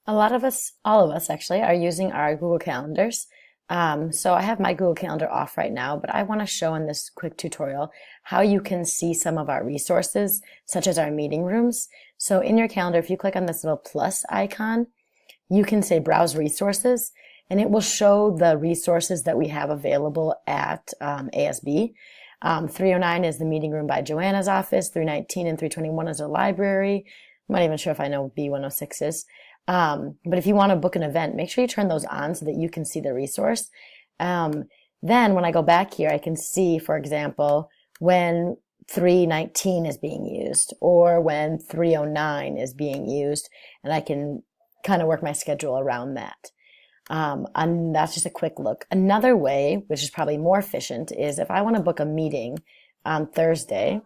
A lot of us, all of us actually, are using our Google Calendars. So I have my Google Calendar off right now, but I want to show in this quick tutorial how you can see some of our resources, such as our meeting rooms. So in your calendar, if you click on this little plus icon, you can say Browse Resources, and it will show the resources that we have available at ASB. 309 is the meeting room by Joanna's office. 319 and 321 is a library. I'm not even sure if I know B106 is. But if you want to book an event, make sure you turn those on so that you can see the resource. Then when I go back here, I can see, for example, when 319 is being used or when 309 is being used, and I can kind of work my schedule around that. And that's just a quick look. Another way, which is probably more efficient, is if I want to book a meeting on Thursday,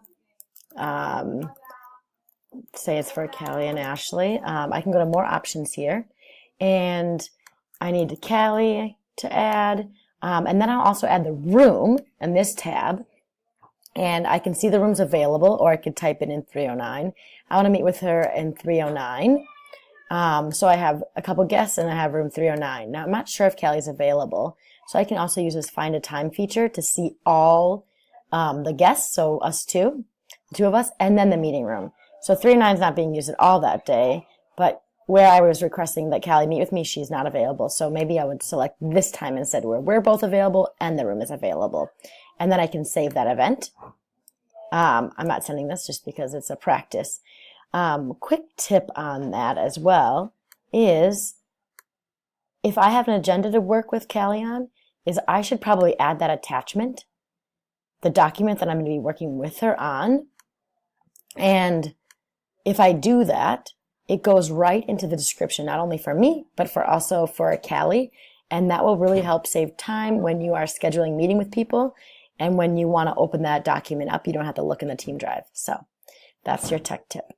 say it's for Callie and Ashley, I can go to more options here, and I need Callie to add, and then I'll also add the room in this tab, and I can see the rooms available, or I could type it in 309. I want to meet with her in 309. So I have a couple guests and I have room 309. Now I'm not sure if Callie's available, so I can also use this find a time feature to see all the guests, so us two, the two of us, and then the meeting room. So 309 is not being used at all that day, but where I was requesting that Callie meet with me, she's not available. So maybe I would select this time instead where we're both available and the room is available. And then I can save that event. I'm not sending this just because it's a practice. Quick tip on that as well is if I have an agenda to work with Callie on, is I should probably add that attachment, the document that I'm going to be working with her on. And if I do that, it goes right into the description, not only for me, but also for Callie. And that will really help save time when you are scheduling meeting with people. And when you want to open that document up, you don't have to look in the team drive. So that's your tech tip.